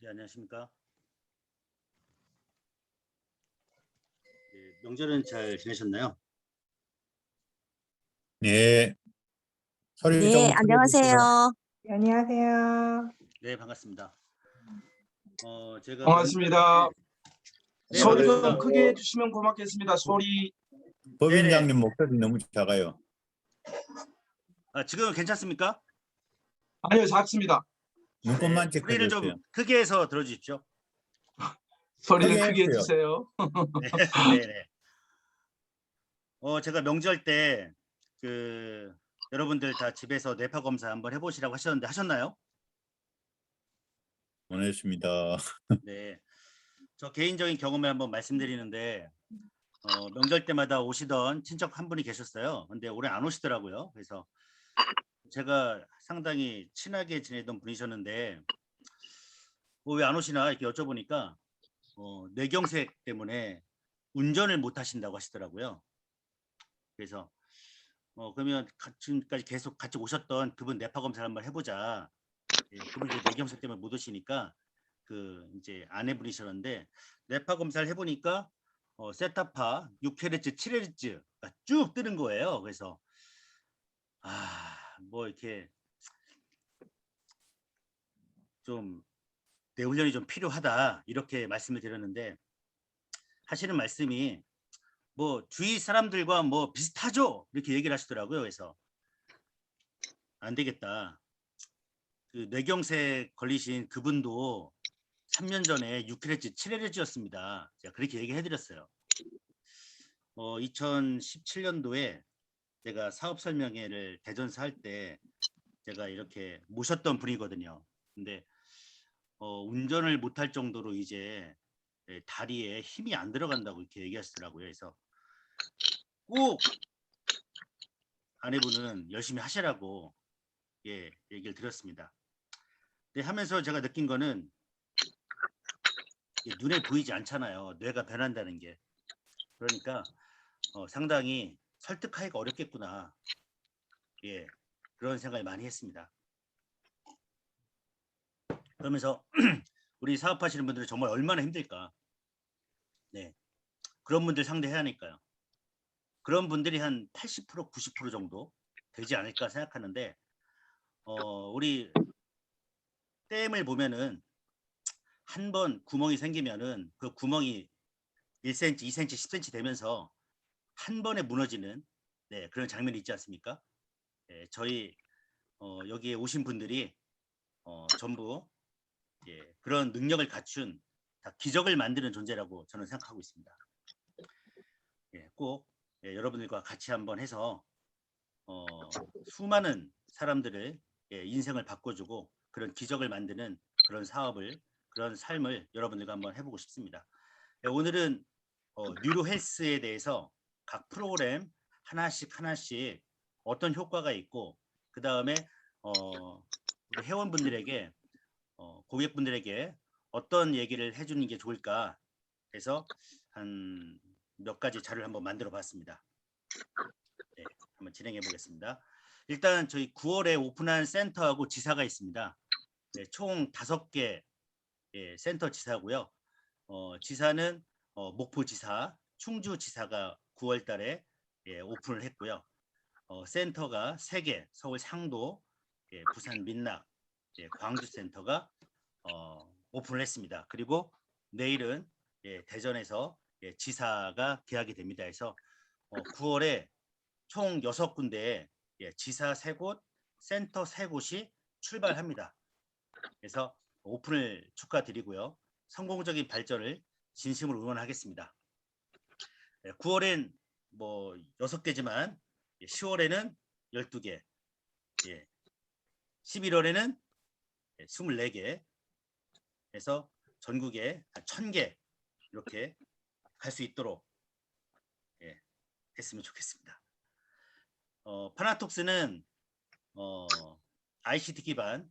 네, 안녕하십니까. 네, 명절은 잘 지내셨나요? 네, 소리 네, 좀 크게 주세요. 안녕하세요. 네, 안녕하세요. 네, 반갑습니다. 제가 명절 반갑습니다. 때, 네, 소리 좀 반갑습니다. 크게 해주시면 고맙겠습니다. 소리. 법인장님 목소리 너무 작아요. 지금 괜찮습니까? 아니요, 작습니다. 눈곱만 네, 소리를 찍어주세요. 좀 크게 해서 들어주십시오. 소리는 크게 크게 했어요. 해주세요. 네, 네, 네. 제가 명절 때 여러분들 다 집에서 뇌파 검사 한번 해보시라고 하셨는데 하셨나요? 보냈습니다. 네, 저 개인적인 경험을 한번 말씀드리는데 명절 때마다 오시던 친척 한 분이 계셨어요. 근데 올해 안 오시더라고요. 그래서 제가 상당히 친하게 지내던 분이셨는데 왜 안 오시나 이렇게 여쭤보니까 뇌경색 때문에 운전을 못 하신다고 하시더라고요. 그래서 그러면 지금까지 계속 같이 오셨던 그분 뇌파 검사를 한번 해보자. 예, 그분이 이제 뇌경색 때문에 못 오시니까 이제 아내분이셨는데 뇌파 검사를 해보니까 세타파 6Hz, 7Hz가 쭉 뜨는 거예요. 그래서 뭐 이렇게 좀 뇌훈련이 좀 필요하다 이렇게 말씀을 드렸는데 하시는 말씀이 뭐 주위 사람들과 뭐 비슷하죠 이렇게 얘기를 하시더라고요. 그래서 안 되겠다. 그 뇌경색 걸리신 그분도 3년 전에 6Hz, 7Hz였습니다. 제가 그렇게 얘기해 드렸어요. 2017년도에 제가 사업 설명회를 대전서 할 때 제가 이렇게 모셨던 분이거든요. 근데 운전을 못할 정도로 이제 다리에 힘이 안 들어간다고 이렇게 얘기하시더라고요. 그래서 꼭 아내분은 열심히 하시라고 얘기를 드렸습니다. 근데 하면서 제가 느낀 거는 눈에 보이지 않잖아요. 뇌가 변한다는 게. 그러니까 상당히 설득하기가 어렵겠구나. 그런 생각을 많이 했습니다. 그러면서 우리 사업하시는 분들은 정말 얼마나 힘들까. 네, 그런 분들 상대해야 하니까요. 그런 분들이 한 80%, 90% 정도 되지 않을까 생각하는데 우리 댐을 보면은 한 번 구멍이 생기면은 그 구멍이 1cm, 2cm, 10cm 되면서 한 번에 무너지는 그런 장면이 있지 않습니까? 저희 여기에 오신 분들이 전부 그런 능력을 갖춘 다 기적을 만드는 존재라고 저는 생각하고 있습니다. 꼭 여러분들과 같이 한번 해서 수많은 사람들을 인생을 바꿔주고 그런 기적을 만드는 그런 사업을 그런 삶을 여러분들과 한번 해보고 싶습니다. 오늘은 뉴로 헬스에 대해서 각 프로그램 하나씩 어떤 효과가 있고 그 다음에 우리 회원분들에게 고객분들에게 어떤 얘기를 해주는 게 좋을까 해서 한 몇 가지 자료를 한번 만들어 봤습니다. 네, 한번 진행해 보겠습니다. 일단 저희 9월에 오픈한 센터하고 지사가 있습니다. 네, 총 5개 센터 지사고요. 지사는 목포지사, 충주지사가 9월 달에 오픈을 했고요. 센터가 3개, 서울 상도, 부산 민락, 광주 센터가 오픈을 했습니다. 그리고 내일은 대전에서 지사가 개학이 됩니다. 해서 9월에 총 6군데 지사 3곳, 센터 3곳이 출발합니다. 그래서 오픈을 축하드리고요. 성공적인 발전을 진심으로 응원하겠습니다. 9월엔 뭐 6개지만 10월에는 12개, 11월에는 24개 해서 전국에 1000개 이렇게 갈 수 있도록 했으면 좋겠습니다. 파나톡스는 ICT 기반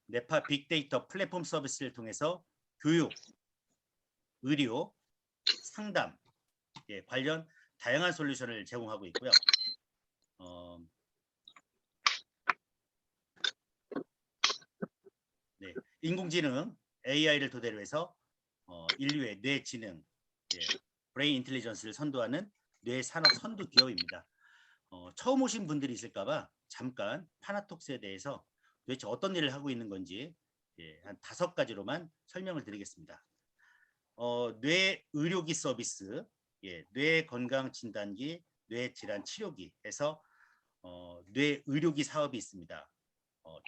뇌파 빅데이터 플랫폼 서비스를 통해서 교육, 의료, 상담 관련 다양한 솔루션을 제공하고 있고요. 인공지능 AI를 토대로 해서 인류의 뇌 지능, 브레인 인텔리전스를 선도하는 뇌 산업 선두 기업입니다. 처음 오신 분들이 있을까봐 잠깐 파나톡스에 대해서 도대체 어떤 일을 하고 있는 건지 한 5가지로만 설명을 드리겠습니다. 뇌 의료기 서비스, 뇌 건강 진단기, 뇌 질환 치료기에서 뇌 의료기 사업이 있습니다.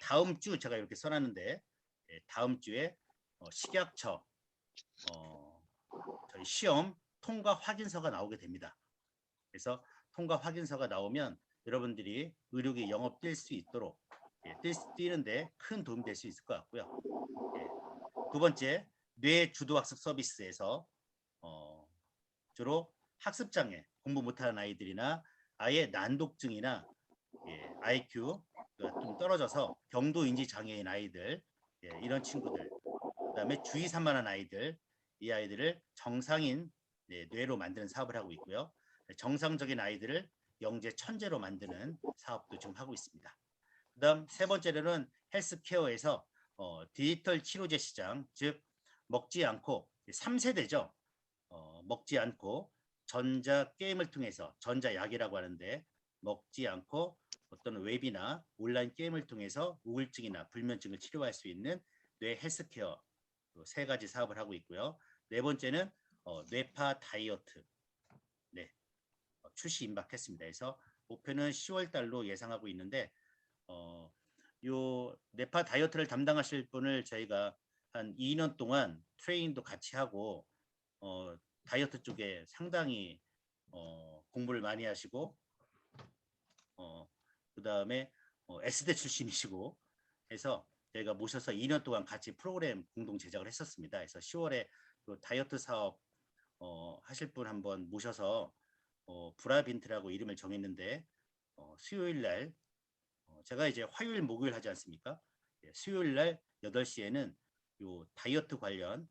다음 주 제가 이렇게 써놨는데 다음 주에 식약처 저희 시험 통과 확인서가 나오게 됩니다. 그래서 통과 확인서가 나오면 여러분들이 의료기 영업 뛸 수 있도록 뛰는데 큰 도움이 될 수 있을 것 같고요. 두 번째, 뇌 주도학습 서비스에서 주로 학습장애, 공부 못하는 아이들이나 아예 난독증이나 IQ가 좀 떨어져서 경도인지 장애인 아이들, 이런 친구들, 그다음에 주의 산만한 아이들, 이 아이들을 정상인 뇌로 만드는 사업을 하고 있고요. 정상적인 아이들을 영재 천재로 만드는 사업도 지금 하고 있습니다. 그다음 세 번째로는 헬스케어에서 디지털 치료제 시장, 즉 먹지 않고 3세대죠. 먹지 않고 전자 게임을 통해서 전자약이라고 하는데 먹지 않고 어떤 웹이나 온라인 게임을 통해서 우울증이나 불면증을 치료할 수 있는 뇌 헬스케어 3가지 사업을 하고 있고요. 네 번째는 뇌파 다이어트 출시 임박했습니다. 그래서 목표는 10월 달로 예상하고 있는데 요 뇌파 다이어트를 담당하실 분을 저희가 한 2년 동안 트레이닝도 같이 하고 다이어트 쪽에 상당히 공부를 많이 하시고 그 다음에 S대 출신이시고 해서 저희가 모셔서 2년 동안 같이 프로그램 공동 제작을 했었습니다. 그래서 10월에 그 다이어트 사업 하실 분 한번 모셔서 브라빈트라고 이름을 정했는데 수요일 날 제가 이제 화요일 목요일 하지 않습니까? 수요일 날 8시에는 요 다이어트 관련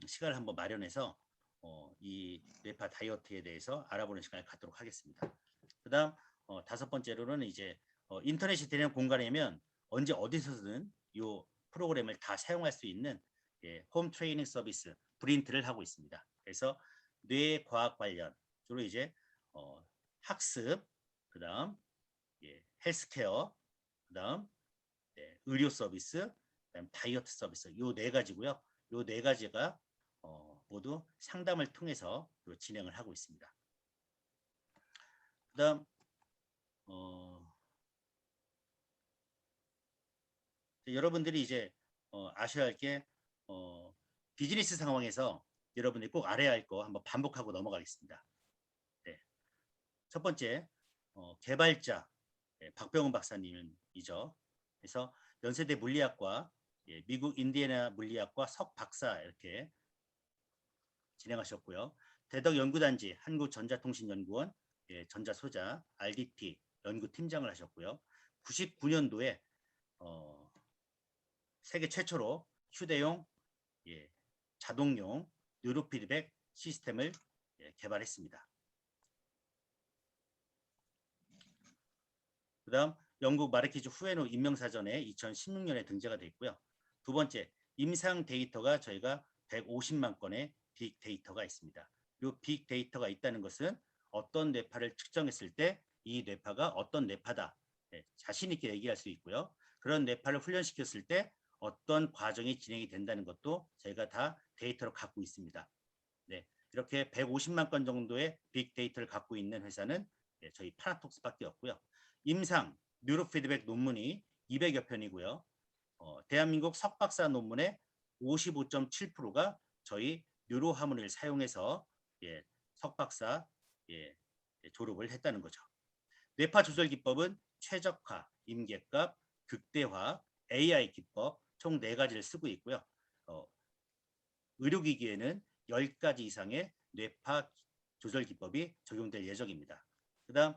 시간을 한번 마련해서 이 뇌파 다이어트에 대해서 알아보는 시간을 갖도록 하겠습니다. 그다음 5번째로는 이제 인터넷이 되는 공간이면 언제 어디서든 이 프로그램을 다 사용할 수 있는 홈 트레이닝 서비스 브린트를 하고 있습니다. 그래서 뇌 과학 관련 주로 이제 학습, 그다음 헬스케어, 그다음 의료 서비스, 그다음 다이어트 서비스 요 4가지고요. 요 4가지가 모두 상담을 통해서 진행을 하고 있습니다. 그다음 여러분들이 이제 아셔야 할 게 비즈니스 상황에서 여러분들이 꼭 알아야 할 거 한번 반복하고 넘어가겠습니다. 첫 번째 개발자 박병훈 박사님이죠. 그래서 연세대 물리학과 미국 인디애나 물리학과 석 박사 이렇게 진행하셨고요. 대덕 연구단지 한국전자통신연구원 전자소자 RDT 연구팀장을 하셨고요. 99년도에 세계 최초로 휴대용 자동용 뉴로피드백 시스템을 개발했습니다. 그 다음 영국 마르키즈 후에노 임명사전에 2016년에 등재가 되어 있고요. 두 번째, 임상 데이터가 저희가 150만 건의 빅데이터가 있습니다. 이 빅데이터가 있다는 것은 어떤 뇌파를 측정했을 때 이 뇌파가 어떤 뇌파다 자신 있게 얘기할 수 있고요. 그런 뇌파를 훈련시켰을 때 어떤 과정이 진행이 된다는 것도 저희가 다 데이터로 갖고 있습니다. 이렇게 150만 건 정도의 빅데이터를 갖고 있는 회사는 저희 파나톡스밖에 없고요. 임상 뉴로피드백 논문이 200여 편이고요. 대한민국 석박사 논문의 55.7%가 저희 뉴로하모니를 사용해서 석박사 졸업을 했다는 거죠. 뇌파 조절 기법은 최적화, 임계값, 극대화, AI 기법 총 4가지를 쓰고 있고요. 의료기기에는 10가지 이상의 뇌파 조절 기법이 적용될 예정입니다. 그 다음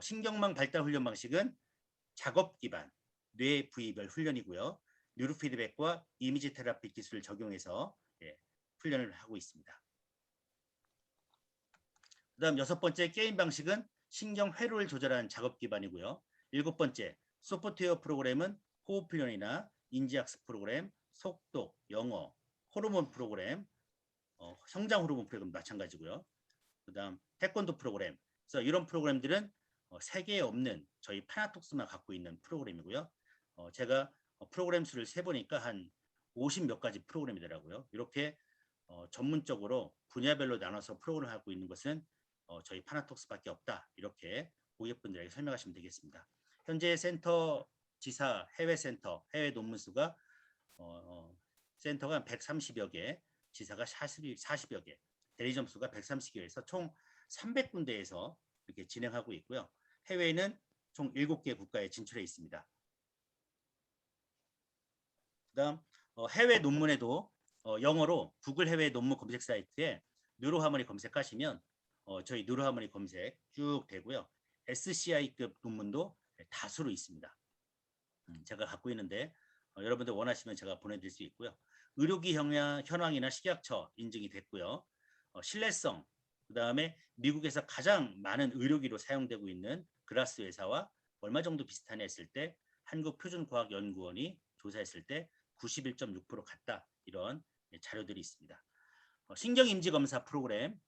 신경망 발달 훈련 방식은 작업 기반 뇌 부위별 훈련이고요. 뉴로피드백과 이미지 테라피 기술을 적용해서 훈련을 하고 있습니다. 그 다음 6번째 게임 방식은 신경 회로를 조절하는 작업 기반이고요. 7번째 소프트웨어 프로그램은 호흡 훈련이나 인지학습 프로그램, 속독, 영어, 호르몬 프로그램, 성장 호르몬 프로그램 마찬가지고요. 그다음 태권도 프로그램. 그래서 이런 프로그램들은 세계에 없는 저희 파나톡스만 갖고 있는 프로그램이고요. 제가 프로그램 수를 세보니까 한 50 몇 가지 프로그램이더라고요. 이렇게 전문적으로 분야별로 나눠서 프로그램을 하고 있는 것은 저희 파나톡스밖에 없다. 이렇게 고객분들에게 설명하시면 되겠습니다. 현재 센터 지사 해외 센터 해외 논문 수가 센터가 130여 개, 지사가 40여 개, 대리 점수가 130개에서 총 300군데에서 이렇게 진행하고 있고요. 해외에는 총 7개 국가에 진출해 있습니다. 그다음 해외 논문에도 영어로 구글 해외 논문 검색 사이트에 뉴로하모니 검색하시면 저희 뉴로하모니 검색 쭉 되고요. SCI급 논문도 다수로 있습니다. 제가 갖고 있는데 여러분들 원하시면 제가 보내드릴 수 있고요. 의료기 현황이나 식약처 인증이 됐고요. 신뢰성, 그 다음에 미국에서 가장 많은 의료기로 사용되고 있는 그라스 회사와 얼마 정도 비슷하냐 했을 때 한국표준과학연구원이 조사했을 때 91.6% 같다. 이런 자료들이 있습니다. 신경임지검사 프로그램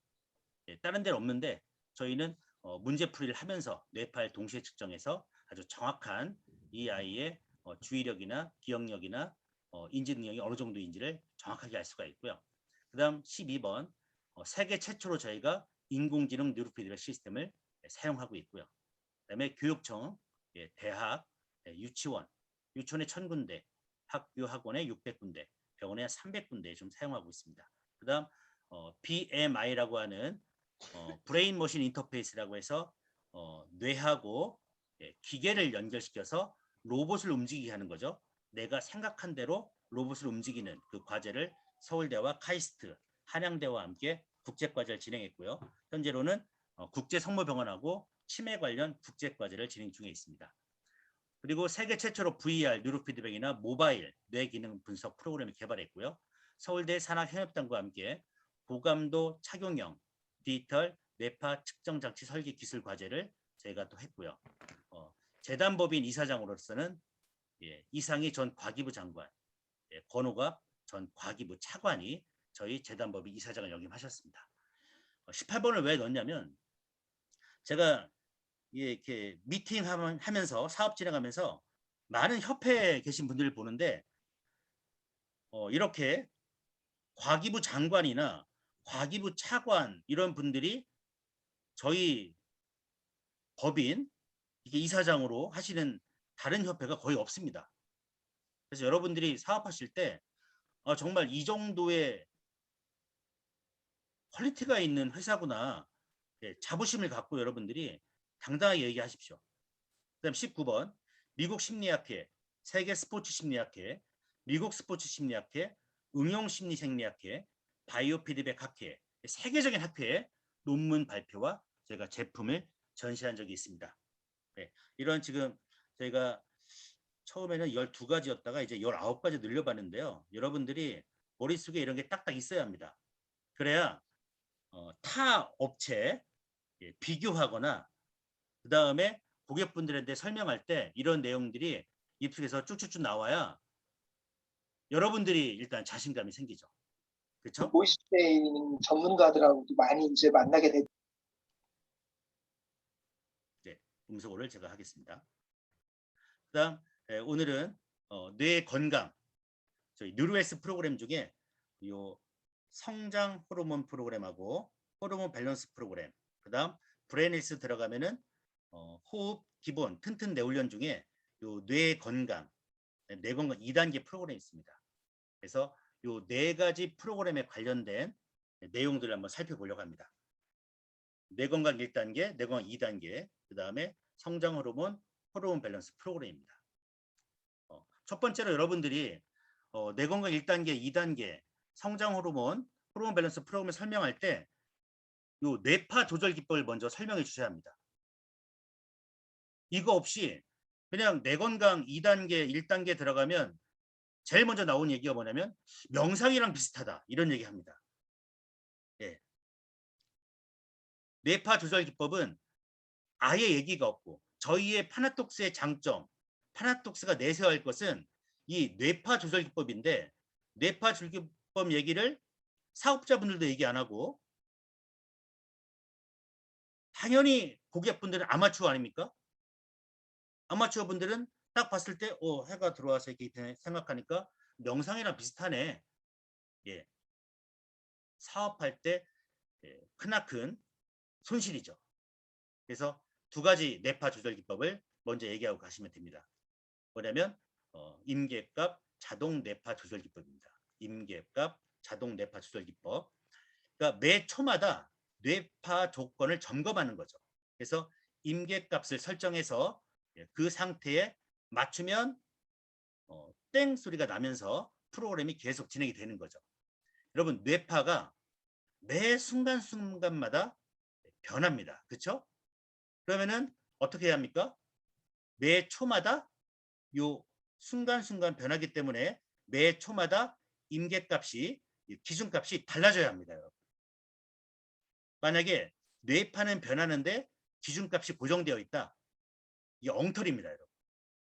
다른 데는 없는데 저희는 문제풀이를 하면서 뇌파를 동시에 측정해서 아주 정확한 이 아이의 주의력이나 기억력이나 인지 능력이 어느 정도인지를 정확하게 알 수가 있고요. 그 다음 12번 세계 최초로 저희가 인공지능 뉴로피드백 시스템을 사용하고 있고요. 그 다음에 교육청, 대학, 유치원에 1000군데, 학교 학원에 600군데, 병원에 300군데 좀 사용하고 있습니다. 그 다음 BMI라고 하는 브레인 머신 인터페이스라고 해서 뇌하고 기계를 연결시켜서 로봇을 움직이게 하는 거죠. 내가 생각한 대로 로봇을 움직이는 그 과제를 서울대와 카이스트, 한양대와 함께 국제과제를 진행했고요. 현재로는 국제성모병원하고 치매 관련 국제과제를 진행 중에 있습니다. 그리고 세계 최초로 VR, 뉴로피드백이나 모바일 뇌기능 분석 프로그램을 개발했고요. 서울대 산학협력단과 함께 고감도 착용형 디지털 뇌파 측정장치 설계 기술 과제를 저희가 또 했고요. 재단법인 이사장으로서는 이상희 전 과기부 장관, 권오갑 전 과기부 차관이 저희 재단법인 이사장을 역임하셨습니다. 18번을 왜 넣었냐면 제가 이렇게 미팅하면서 사업 진행하면서 많은 협회에 계신 분들을 보는데 이렇게 과기부 장관이나 과기부 차관 이런 분들이 저희 법인 이게 이사장으로 하시는 다른 협회가 거의 없습니다. 그래서 여러분들이 사업하실 때 정말 이 정도의 퀄리티가 있는 회사구나 자부심을 갖고 여러분들이 당당하게 얘기하십시오. 그다음 19번 미국 심리학회, 세계 스포츠 심리학회, 미국 스포츠 심리학회, 응용 심리 생리학회, 바이오 피드백 학회, 세계적인 학회에 논문 발표와 저희가 제품을 전시한 적이 있습니다. 이런 지금 저희가 처음에는 12가지였다가 이제 19가지 늘려봤는데요. 여러분들이 머릿속에 이런 게 딱딱 있어야 합니다. 그래야 타 업체 비교하거나 그 다음에 고객분들한테 설명할 때 이런 내용들이 입속에서 쭉쭉쭉 나와야 여러분들이 일단 자신감이 생기죠. 그렇죠? 50대에 있는 전문가들하고도 많이 이제 만나게 되죠. 네, 음소거를 제가 하겠습니다. 그다음 오늘은 뇌 건강 저희 뉴로에스 프로그램 중에 요 성장 호르몬 프로그램하고 호르몬 밸런스 프로그램, 그다음 브레인헬스 들어가면은 호흡 기본 튼튼 뇌훈련 중에 요 뇌 건강, 뇌 건강 2단계 프로그램이 있습니다. 그래서 요 4가지 프로그램에 관련된 내용들을 한번 살펴보려고 합니다. 뇌 건강 1단계, 뇌 건강 2단계, 그 다음에 성장 호르몬, 호르몬 밸런스 프로그램입니다. 첫 번째로 여러분들이 뇌 건강 1단계, 2단계, 성장 호르몬, 호르몬 밸런스 프로그램을 설명할 때 요 뇌파 조절 기법을 먼저 설명해 주셔야 합니다. 이거 없이 그냥 뇌 건강 2단계, 1단계 들어가면 제일 먼저 나온 얘기가 뭐냐면 명상이랑 비슷하다 이런 얘기 합니다. 뇌파 조절 기법은 아예 얘기가 없고 저희의 파나톡스의 장점, 파나톡스가 내세워야 할 것은 이 뇌파 조절 기법인데 뇌파 조절 기법 얘기를 사업자분들도 얘기 안 하고 당연히 고객분들은 아마추어 아닙니까? 아마추어 분들은 딱 봤을 때 해가 들어와서 이렇게 생각하니까 명상이랑 비슷하네. 예. 사업할 때 크나큰 손실이죠. 그래서 두 가지 뇌파 조절 기법을 먼저 얘기하고 가시면 됩니다. 뭐냐면 임계값 자동 뇌파 조절 기법입니다. 임계값 자동 뇌파 조절 기법. 그러니까 매 초마다 뇌파 조건을 점검하는 거죠. 그래서 임계값을 설정해서 그 상태에 맞추면 땡 소리가 나면서 프로그램이 계속 진행이 되는 거죠. 여러분 뇌파가 매 순간순간마다 변합니다. 그렇죠? 그러면은 어떻게 해야 합니까? 매 초마다 요 순간순간 변하기 때문에 매 초마다 임계값이 기준값이 달라져야 합니다. 여러분. 만약에 뇌파는 변하는데 기준값이 고정되어 있다. 이게 엉터리입니다. 여러분.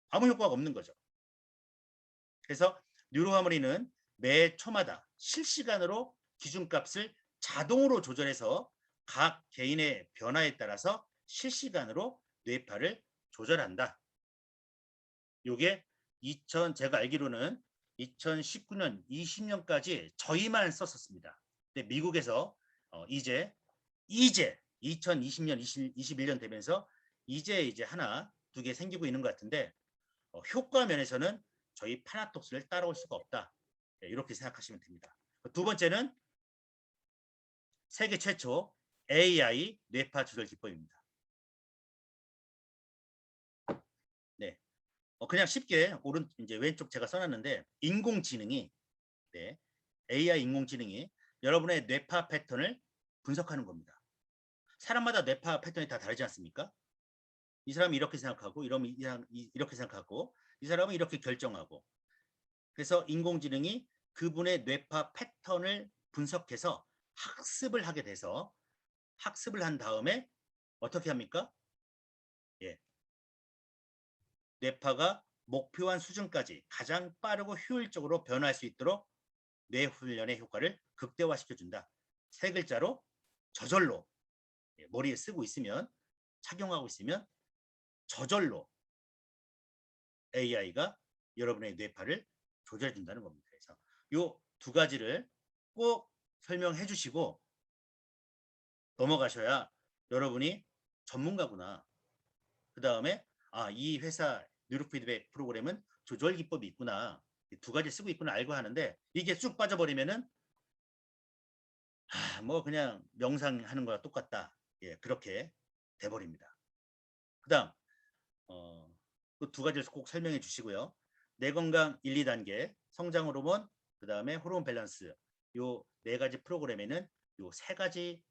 아무 효과가 없는 거죠. 그래서 뉴로하모니는 매 초마다 실시간으로 기준값을 자동으로 조절해서 각 개인의 변화에 따라서 실시간으로 뇌파를 조절한다. 요게 제가 알기로는 2019년, 20년까지 저희만 썼었습니다. 근데 미국에서 이제 2020년, 21년 되면서 이제 하나, 두 개 생기고 있는 것 같은데 효과 면에서는 저희 파나톡스를 따라올 수가 없다. 이렇게 생각하시면 됩니다. 두 번째는 세계 최초 AI 뇌파 조절 기법입니다. 네, 그냥 쉽게 이제 왼쪽 제가 써놨는데 인공지능이 AI 인공지능이 여러분의 뇌파 패턴을 분석하는 겁니다. 사람마다 뇌파 패턴이 다 다르지 않습니까? 이 사람이 이렇게 생각하고 이렇게 생각하고 이 사람은 이렇게 결정하고 그래서 인공지능이 그분의 뇌파 패턴을 분석해서 학습을 하게 돼서 학습을 한 다음에 어떻게 합니까? 뇌파가 목표한 수준까지 가장 빠르고 효율적으로 변화할 수 있도록 뇌 훈련의 효과를 극대화시켜준다. 세 글자로 저절로 머리에 쓰고 있으면 착용하고 있으면 저절로 AI가 여러분의 뇌파를 조절해 준다는 겁니다. 그래서 이 두 가지를 꼭 설명해 주시고 넘어가셔야 여러분이 전문가구나. 그 다음에 이 회사 뉴로피드백 프로그램은 조절 기법이 있구나. 두 가지 쓰고 있구나 알고 하는데 이게 쑥 빠져버리면은 뭐 그냥 명상하는 거랑 똑같다. 그렇게 돼버립니다. 그 다음 그 두 가지를 꼭 설명해 주시고요. 뇌 건강 1, 2단계, 성장 호르몬, 그 다음에 호르몬 밸런스 요 네 가지 프로그램에는 요 세 가지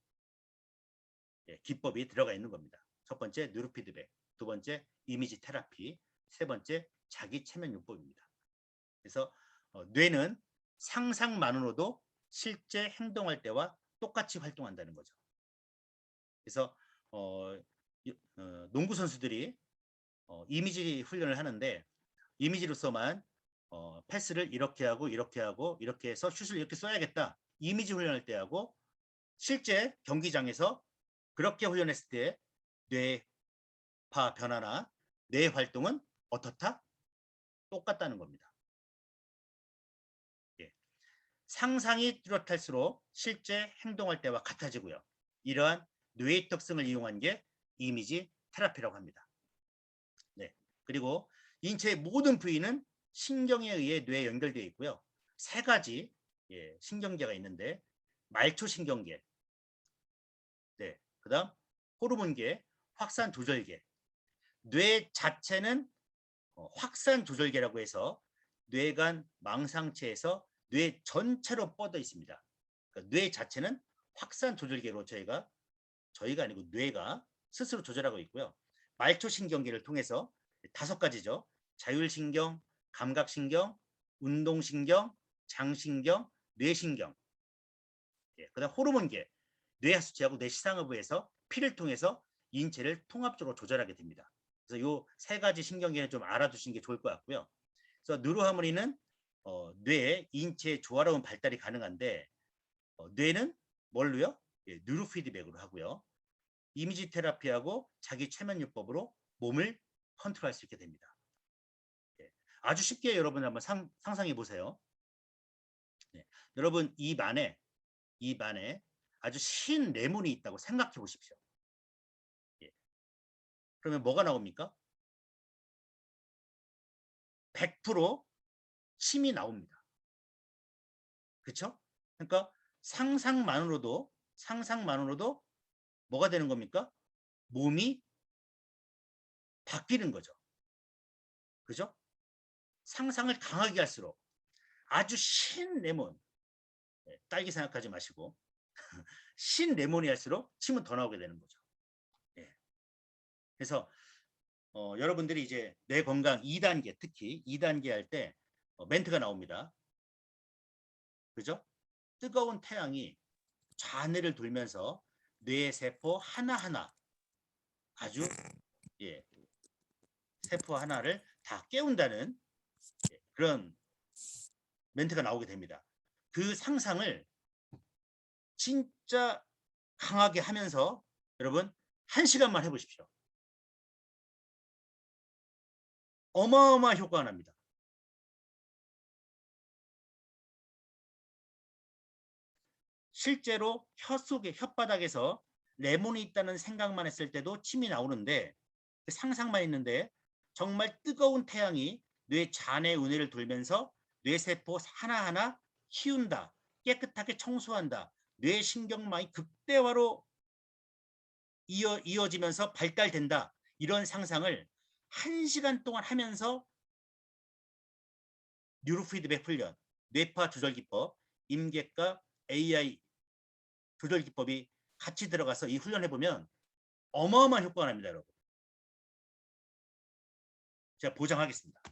기법이 들어가 있는 겁니다. 첫 번째 뉴로피드백, 두 번째 이미지 테라피, 세 번째 자기 체면 요법입니다. 그래서 뇌는 상상만으로도 실제 행동할 때와 똑같이 활동한다는 거죠. 그래서 농구 선수들이 이미지 훈련을 하는데 이미지로서만 패스를 이렇게 하고 이렇게 해서 슛을 이렇게 쏴야겠다. 이미지 훈련할 때 하고 실제 경기장에서 그렇게 훈련했을 때 뇌파 변화나 뇌 활동은 어떻다? 똑같다는 겁니다. 상상이 뚜렷할수록 실제 행동할 때와 같아지고요. 이러한 뇌의 특성을 이용한 게 이미지 테라피라고 합니다. 그리고 인체의 모든 부위는 신경에 의해 뇌에 연결되어 있고요. 세 가지 신경계가 있는데 말초신경계, 그 다음 호르몬계, 확산조절계. 뇌 자체는 확산조절계라고 해서 뇌간 망상체에서 뇌 전체로 뻗어 있습니다. 그러니까 뇌 자체는 확산조절계로 저희가 아니고 뇌가 스스로 조절하고 있고요. 말초신경계를 통해서 5가지죠. 자율신경, 감각신경, 운동신경, 장신경, 뇌신경. 그다음 호르몬계, 뇌하수체하고 뇌시상하부에서 피를 통해서 인체를 통합적으로 조절하게 됩니다. 그래서 이 세 가지 신경계는 좀 알아두시는 게 좋을 것 같고요. 그래서 누르하모니는 뇌, 인체의 조화로운 발달이 가능한데 뇌는 뭘로요? 예, 누르 피드백으로 하고요. 이미지 테라피하고 자기 최면요법으로 몸을 컨트롤할 수 있게 됩니다. 예, 아주 쉽게 여러분 한번 상상해 보세요. 예, 여러분 입 안에 아주 신 레몬이 있다고 생각해 보십시오. 예, 그러면 뭐가 나옵니까? 100% 침이 나옵니다. 그렇죠? 그러니까 상상만으로도 뭐가 되는 겁니까? 몸이 바뀌는 거죠. 그죠? 상상을 강하게 할수록 아주 신 레몬, 딸기 생각하지 마시고 신 레몬이 할수록 침은 더 나오게 되는 거죠. 예. 그래서 여러분들이 이제 뇌 건강 2단계, 특히 2단계 할 때 멘트가 나옵니다. 그죠? 뜨거운 태양이 좌뇌를 돌면서 뇌 세포 하나하나 아주 세포 하나를 다 깨운다는 그런 멘트가 나오게 됩니다. 그 상상을 진짜 강하게 하면서 여러분 1시간만 해보십시오. 어마어마한 효과가 납니다. 실제로 혀 속에 혓바닥에서 레몬이 있다는 생각만 했을 때도 침이 나오는데 그 상상만 있는데 정말 뜨거운 태양이 뇌 잔해 운해를 돌면서 뇌세포 하나하나 키운다. 깨끗하게 청소한다. 뇌신경망이 극대화로 이어지면서 발달된다. 이런 상상을 1시간 동안 하면서 뉴로피드백 훈련, 뇌파 조절기법, 임계과 AI 조절기법이 같이 들어가서 이 훈련해보면 어마어마한 효과가 납니다, 여러분. 제가 보장하겠습니다.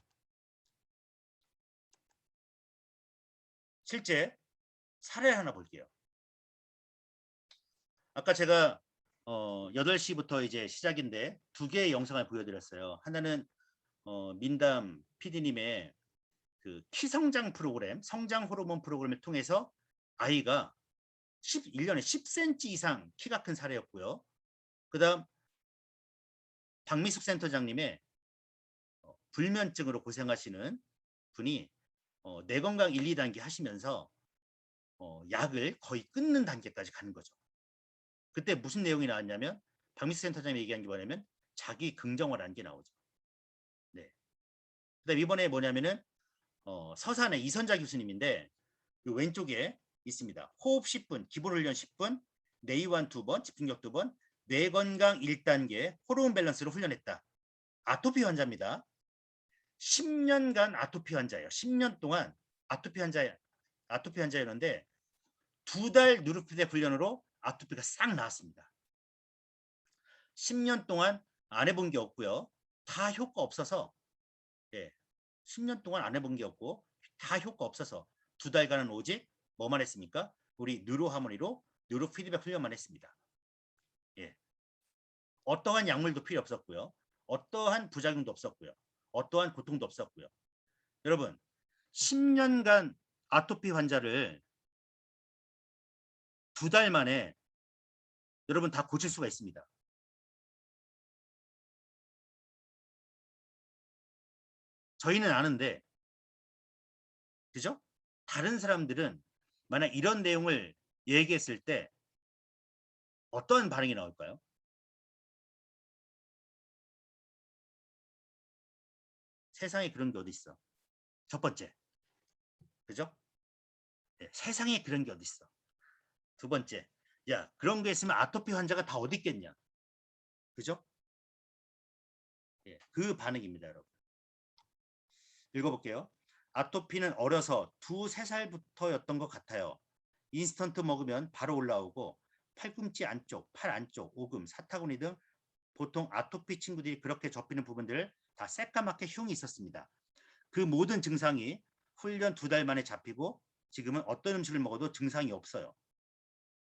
실제 사례를 하나 볼게요. 아까 제가 8시부터 이제 시작인데 2개의 영상을 보여드렸어요. 하나는 민담 PD님의 그 키성장 프로그램, 성장 호르몬 프로그램을 통해서 아이가 1년에 10cm 이상 키가 큰 사례였고요. 그 다음 박미숙 센터장님의 불면증으로 고생하시는 분이 뇌건강 1, 2단계 하시면서 약을 거의 끊는 단계까지 가는 거죠. 그때 무슨 내용이 나왔냐면 박미숙 센터장님이 얘기한 게 뭐냐면 자기 긍정어라는 게 나오죠. 네. 그다음 이번에 뭐냐면은 서산의 이선자 교수님인데 요 왼쪽에 있습니다. 호흡 10분, 기본훈련 10분, 내의완 2번, 집중력 2번, 뇌건강 1단계, 호르몬 밸런스를 훈련했다. 아토피 환자입니다. 10년간 아토피 환자예요. 10년 동안 아토피 환자였는데 2달 누르피드백 훈련으로 아토피가 싹 나았습니다. 10년 동안 안 해본 게 없고요. 다 효과 없어서 10년 동안 안 해본 게 없고 다 효과 없어서 2달간은 오직 뭐만 했습니까? 우리 뉴로하모니로 뉴로피드백 훈련만 했습니다. 어떠한 약물도 필요 없었고요. 어떠한 부작용도 없었고요. 어떠한 고통도 없었고요. 여러분 10년간 아토피 환자를 2달 만에 여러분 다 고칠 수가 있습니다. 저희는 아는데 그죠? 다른 사람들은 만약 이런 내용을 얘기했을 때 어떤 반응이 나올까요? 세상에 그런 게 어디 있어? 첫 번째, 그죠? 세상에 그런 게 어디 있어? 두 번째, 야 그런 게 있으면 아토피 환자가 다 어디 있겠냐? 그죠? 그 반응입니다, 여러분. 읽어볼게요. 아토피는 어려서 2, 3살부터였던 것 같아요. 인스턴트 먹으면 바로 올라오고 팔꿈치 안쪽, 팔 안쪽, 오금, 사타구니 등 보통 아토피 친구들이 그렇게 접히는 부분들 다 새까맣게 흉이 있었습니다. 그 모든 증상이 훈련 2달 만에 잡히고 지금은 어떤 음식을 먹어도 증상이 없어요.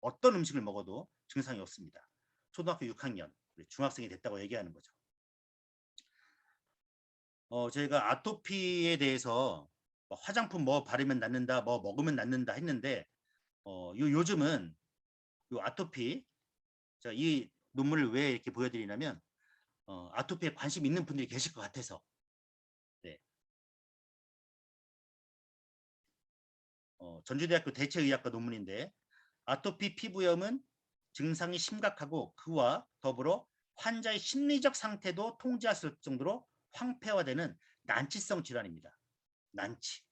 어떤 음식을 먹어도 증상이 없습니다. 초등학교 6학년, 중학생이 됐다고 얘기하는 거죠. 저희가 아토피에 대해서 뭐 화장품 뭐 바르면 낫는다, 뭐 먹으면 낫는다 했는데 요즘은 요 아토피, 자, 이 논문을 왜 이렇게 보여드리냐면 아토피에 관심 있는 분들이 계실 것 같아서. 네. 전주대학교 대체의학과 논문인데 아토피 피부염은 증상이 심각하고 그와 더불어 환자의 심리적 상태도 통제할 수 없을 정도로 황폐화되는 난치성 질환입니다. 난치.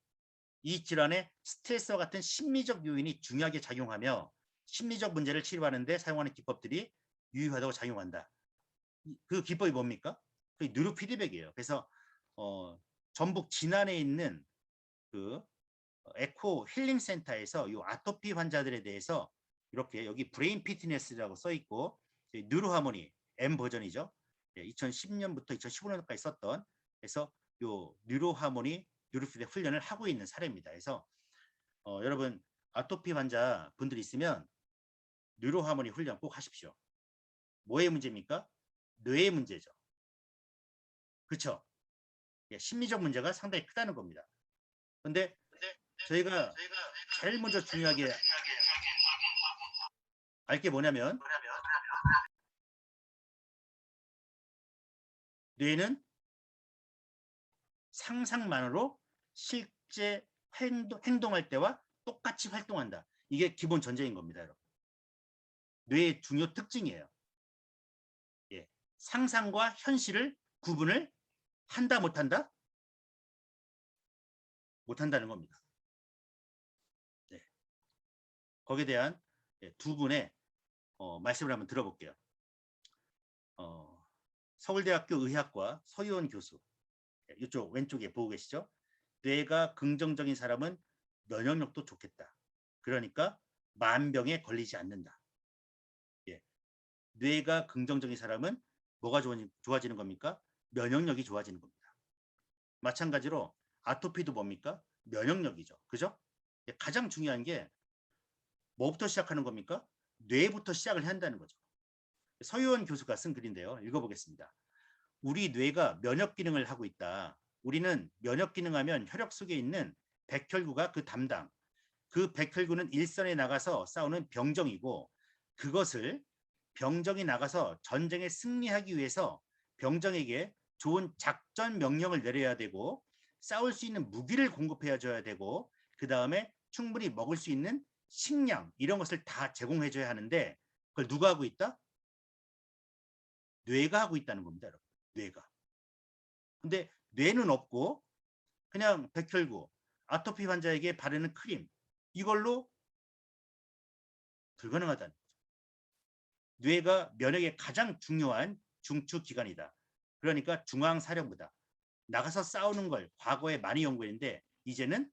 이 질환에 스트레스와 같은 심리적 요인이 중요하게 작용하며 심리적 문제를 치료하는 데 사용하는 기법들이 유효하다고 작용한다. 그 기법이 뭡니까? 그 뉴로 피드백이에요. 그래서 전북 진안에 있는 그 에코 힐링 센터에서 이 아토피 환자들에 대해서 이렇게 여기 브레인 피트니스라고 써 있고 뉴로 하모니 M 버전이죠. 2010년부터 2015년까지 썼던, 그래서 요 뉴로 하모니 뉴로 피드백 훈련을 하고 있는 사례입니다. 그래서 여러분 아토피 환자 분들 있으면 뉴로 하모니 훈련 꼭 하십시오. 뭐의 문제입니까? 뇌의 문제죠. 그렇죠? 심리적 문제가 상당히 크다는 겁니다. 근데 저희가 제일 먼저 중요하게 알 게 뭐냐면 뇌는 상상만으로 실제 행동할 때와 똑같이 활동한다. 이게 기본 전제인 겁니다, 여러분. 뇌의 중요 특징이에요. 예. 상상과 현실을 구분을 한다 못한다? 못한다는 겁니다. 네. 거기에 대한 두 분의 말씀을 한번 들어볼게요. 서울대학교 의학과 서유원 교수, 이쪽 왼쪽에 보고 계시죠? 뇌가 긍정적인 사람은 면역력도 좋겠다. 그러니까 만병에 걸리지 않는다. 예. 뇌가 긍정적인 사람은 뭐가 좋아지는 겁니까? 면역력이 좋아지는 겁니다. 마찬가지로 아토피도 뭡니까? 면역력이죠. 그죠? 가장 중요한 게 뭐부터 시작하는 겁니까? 뇌부터 시작을 해야 한다는 거죠. 서유원 교수가 쓴 글인데요. 읽어보겠습니다. 우리 뇌가 면역 기능을 하고 있다. 우리는 면역 기능하면 혈액 속에 있는 백혈구가 그 담당. 그 백혈구는 일선에 나가서 싸우는 병정이고 그것을 병정이 나가서 전쟁에 승리하기 위해서 병정에게 좋은 작전 명령을 내려야 되고 싸울 수 있는 무기를 공급해 줘야 되고 그 다음에 충분히 먹을 수 있는 식량 이런 것을 다 제공해 줘야 하는데 그걸 누가 하고 있다? 뇌가 하고 있다는 겁니다, 여러분. 뇌가. 근데 뇌는 없고 그냥 백혈구, 아토피 환자에게 바르는 크림 이걸로 불가능하다는 거죠. 뇌가 면역의 가장 중요한 중추 기관이다. 그러니까 중앙사령부다. 나가서 싸우는 걸 과거에 많이 연구했는데 이제는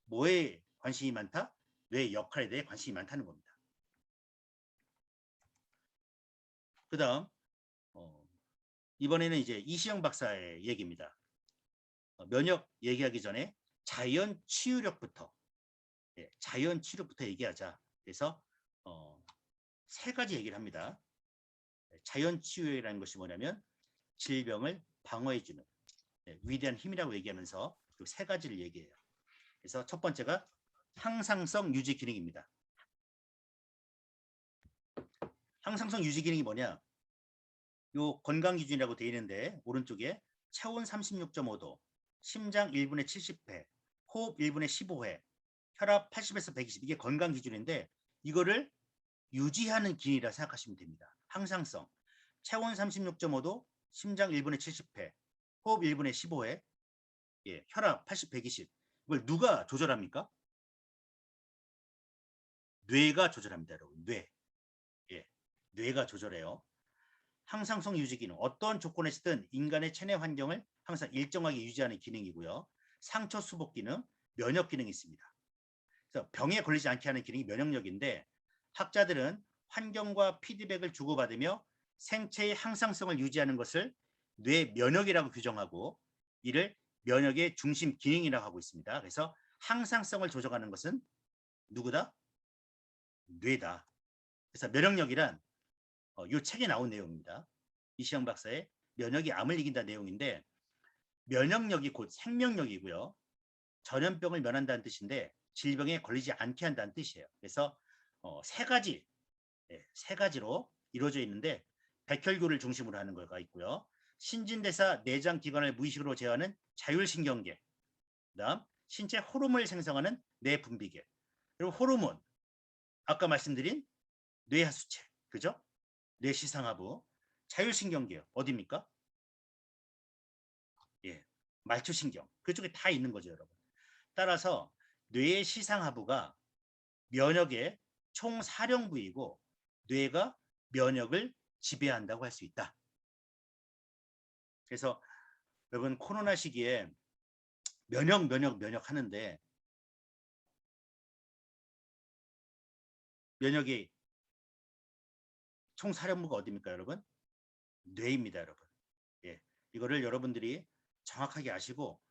뭐에 관심이 많다? 뇌 역할에 대해 관심이 많다는 겁니다. 그 다음 이번에는 이제 이시영 박사의 얘기입니다. 면역 얘기하기 전에 자연 치유력부터 자연 치료부터 얘기하자. 그래서 세 가지 얘기를 합니다. 자연 치유라는 것이 뭐냐면 질병을 방어해주는 위대한 힘이라고 얘기하면서 그 세 가지를 얘기해요. 그래서 첫 번째가 항상성 유지 기능입니다. 항상성 유지 기능이 뭐냐? 요 건강 기준이라고 되어 있는데 오른쪽에 체온 36.5도, 심장 1분에 70회, 호흡 1분에 15회, 혈압 80에서 120 이게 건강 기준인데 이거를 유지하는 기능이라 생각하시면 됩니다. 항상성. 체온 36.5도, 심장 1분에 70회, 호흡 1분에 15회, 혈압 80, 120. 이걸 누가 조절합니까? 뇌가 조절합니다, 여러분. 뇌가 조절해요. 항상성 유지 기능. 어떤 조건에서든 인간의 체내 환경을 항상 일정하게 유지하는 기능이고요. 상처 수복 기능, 면역 기능이 있습니다. 그래서 병에 걸리지 않게 하는 기능이 면역력인데 학자들은 환경과 피드백을 주고받으며 생체의 항상성을 유지하는 것을 뇌 면역이라고 규정하고 이를 면역의 중심 기능이라고 하고 있습니다. 그래서 항상성을 조정하는 것은 누구다? 뇌다. 그래서 면역력이란 이 책에 나온 내용입니다. 이시영 박사의 면역이 암을 이긴다 내용인데 면역력이 곧 생명력이고요. 전염병을 면한다는 뜻인데 질병에 걸리지 않게 한다는 뜻이에요. 그래서 세 가지, 세 가지로 이루어져 있는데 백혈구를 중심으로 하는 거가 있고요. 신진대사 내장 기관을 무의식으로 제어하는 자율신경계, 그다음 신체 호르몬을 생성하는 뇌분비계, 그리고 호르몬, 아까 말씀드린 뇌하수체, 그죠? 뇌시상하부, 자율신경계요. 어디입니까? 예, 말초신경. 그쪽에 다 있는 거죠, 여러분. 따라서 뇌의 시상하부가 면역의 총사령부이고 뇌가 면역을 지배한다고 할 수 있다. 그래서 여러분 코로나 시기에 면역 하는데 면역의 총사령부가 어디입니까, 여러분? 뇌입니다, 여러분. 예, 이거를 여러분들이 정확하게 아시고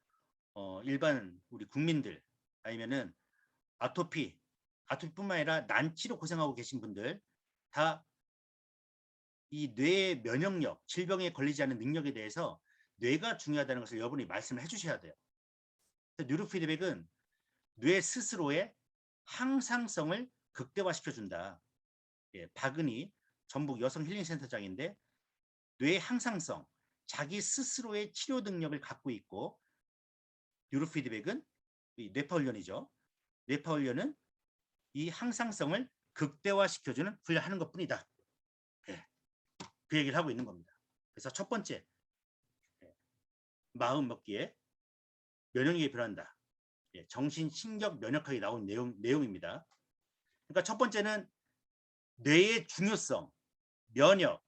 일반 우리 국민들 아니면은 아토피뿐만 아니라 난치로 고생하고 계신 분들 다 이 뇌의 면역력, 질병에 걸리지 않는 능력에 대해서 뇌가 중요하다는 것을 여러분이 말씀을 해주셔야 돼요. 뉴로피드백은 뇌 스스로의 항상성을 극대화시켜준다. 예, 박은희 전북 여성힐링센터장인데 뇌의 항상성, 자기 스스로의 치료 능력을 갖고 있고 뉴로피드백은 뇌파훈련이죠. 뇌파훈련은 이 항상성을 극대화시켜주는 훈련하는 것뿐이다. 예, 그 얘기를 하고 있는 겁니다. 그래서 첫 번째, 마음 먹기에 면역력이 변한다. 예, 정신신경 면역학이 나온 내용입니다. 그러니까 첫 번째는 뇌의 중요성, 면역,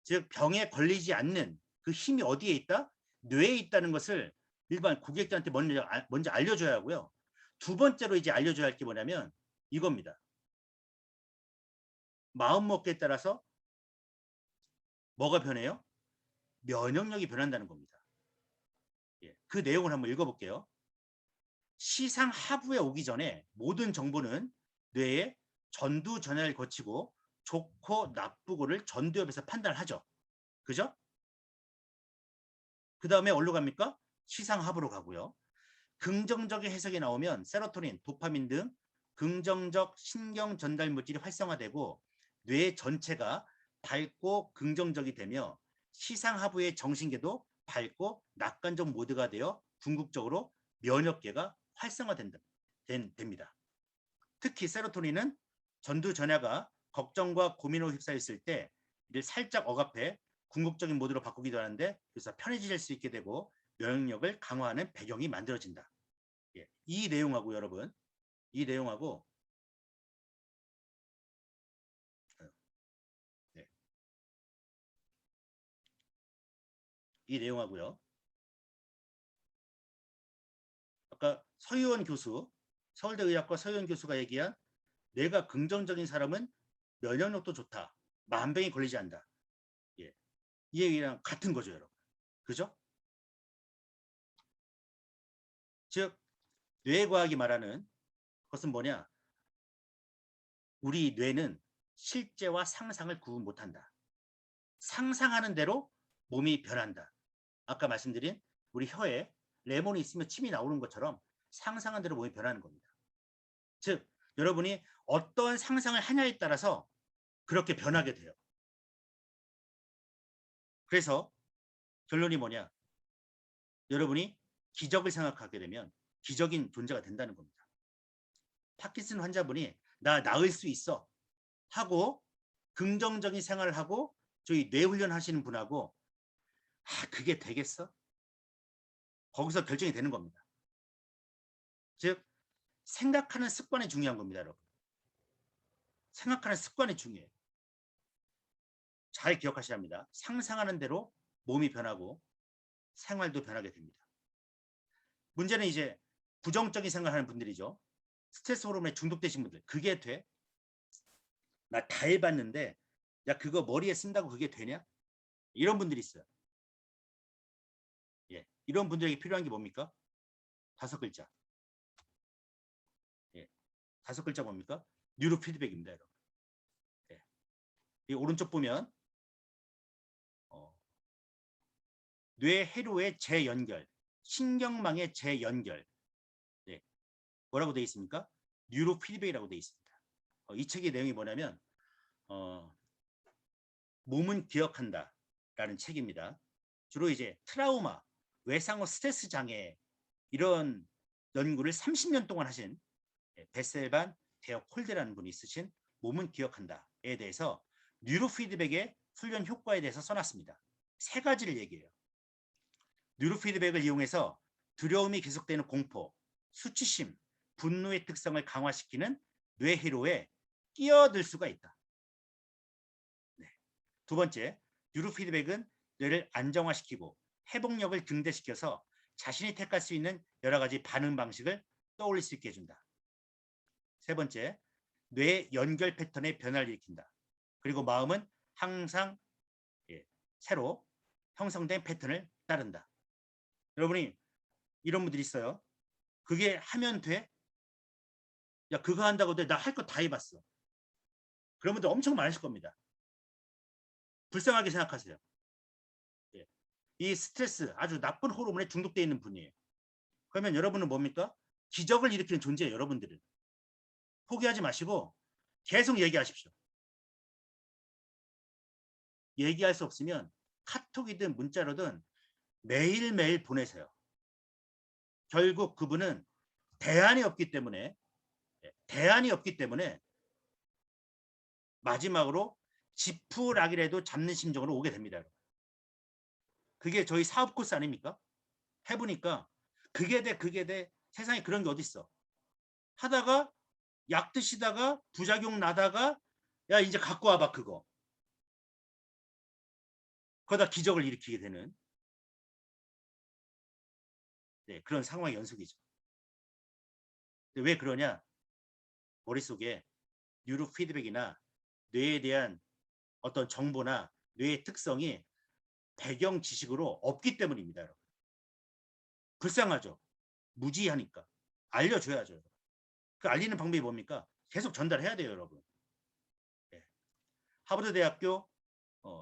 즉 병에 걸리지 않는 그 힘이 어디에 있다? 뇌에 있다는 것을 일반 고객들한테 먼저 알려줘야 하고요. 두 번째로 이제 알려줘야 할 게 뭐냐면 이겁니다. 마음먹기에 따라서 뭐가 변해요? 면역력이 변한다는 겁니다. 예, 그 내용을 한번 읽어볼게요. 시상 하부에 오기 전에 모든 정보는 뇌에 전두 전야를 거치고 좋고 나쁘고를 전두엽에서 판단하죠. 그죠? 그 다음에 어디로 갑니까? 시상 하부로 가고요. 긍정적인 해석이 나오면 세로토닌, 도파민 등 긍정적 신경 전달 물질이 활성화되고 뇌 전체가 밝고 긍정적이 되며 시상 하부의 정신계도 밝고 낙관적 모드가 되어 궁극적으로 면역계가 활성화됩니다. 특히 세로토닌은 전두 전야가 걱정과 고민으로 휩싸였을 때 이를 살짝 억압해 궁극적인 모드로 바꾸기도 하는데 그래서 편해질 수 있게 되고 면역력을 강화하는 배경이 만들어진다. 예, 이 내용하고 여러분, 이 내용하고 네, 이 내용하고요. 아까 서유원 교수, 서울대 의학과 서유원 교수가 얘기한 뇌가 긍정적인 사람은 면역력도 좋다. 만병이 걸리지 않는다. 예, 이 얘기랑 같은 거죠, 여러분. 그죠? 즉 뇌과학이 말하는 것은 뭐냐? 우리 뇌는 실제와 상상을 구분 못한다. 상상하는 대로 몸이 변한다. 아까 말씀드린 우리 혀에 레몬이 있으면 침이 나오는 것처럼 상상한 대로 몸이 변하는 겁니다. 즉 여러분이 어떤 상상을 하냐에 따라서 그렇게 변하게 돼요. 그래서 결론이 뭐냐? 여러분이 기적을 생각하게 되면 기적인 존재가 된다는 겁니다. 파킨슨 환자분이 나 나을 수 있어 하고 긍정적인 생활을 하고 저희 뇌훈련 하시는 분하고 그게 되겠어? 거기서 결정이 되는 겁니다. 즉 생각하는 습관이 중요한 겁니다, 여러분. 생각하는 습관이 중요해요. 잘 기억하셔야 합니다. 상상하는 대로 몸이 변하고 생활도 변하게 됩니다. 문제는 이제 부정적인 생각하는 분들이죠. 스트레스 호르몬에 중독되신 분들. 그게 돼? 나 다 해봤는데 야 그거 머리에 쓴다고 그게 되냐? 이런 분들이 있어요. 예, 이런 분들에게 필요한 게 뭡니까? 5글자. 예, 5글자 뭡니까? 뉴로 피드백입니다, 여러분. 예. 이 오른쪽 보면 뇌회로의 재연결, 신경망의 재연결. 네. 뭐라고 되어 있습니까? 뉴로 피드백이라고 되어 있습니다. 이 책의 내용이 뭐냐면 몸은 기억한다 라는 책입니다. 주로 이제 트라우마, 외상후 스트레스 장애 이런 연구를 30년 동안 하신 베셀반 데어 콜데라는 분이 쓰신 몸은 기억한다에 대해서 뉴로 피드백의 훈련 효과에 대해서 써놨습니다. 세 가지를 얘기해요. 뉴로 피드백을 이용해서 두려움이 계속되는 공포, 수치심, 분노의 특성을 강화시키는 뇌회로에 끼어들 수가 있다. 네. 두 번째, 뉴로 피드백은 뇌를 안정화시키고 회복력을 증대시켜서 자신이 택할 수 있는 여러 가지 반응 방식을 떠올릴 수 있게 해준다. 세 번째, 뇌 연결 패턴의 변화를 일으킨다. 그리고 마음은 항상 새로 형성된 패턴을 따른다. 여러분이 이런 분들이 있어요. 그게 하면 돼? 야, 그거 한다고 돼? 나 할 거 다 해봤어. 그런 분들 엄청 많으실 겁니다. 불쌍하게 생각하세요. 이 스트레스, 아주 나쁜 호르몬에 중독되어 있는 분이에요. 그러면 여러분은 뭡니까? 기적을 일으키는 존재예요. 여러분들은. 포기하지 마시고 계속 얘기하십시오. 얘기할 수 없으면 카톡이든 문자로든 매일매일 보내세요. 결국 그분은 대안이 없기 때문에 마지막으로 지푸라기라도 잡는 심정으로 오게 됩니다. 그게 저희 사업 코스 아닙니까? 해보니까 그게 돼 세상에 그런 게 어딨어. 하다가 약 드시다가 부작용 나다가 야 이제 갖고 와봐 그거. 그러다 기적을 일으키게 되는 그런 상황의 연속이죠. 왜 그러냐? 머릿속에 뉴로 피드백이나 뇌에 대한 어떤 정보나 뇌의 특성이 배경 지식으로 없기 때문입니다. 여러분. 불쌍하죠? 무지하니까. 알려줘야죠. 그 알리는 방법이 뭡니까? 계속 전달해야 돼요. 여러분. 하버드 대학교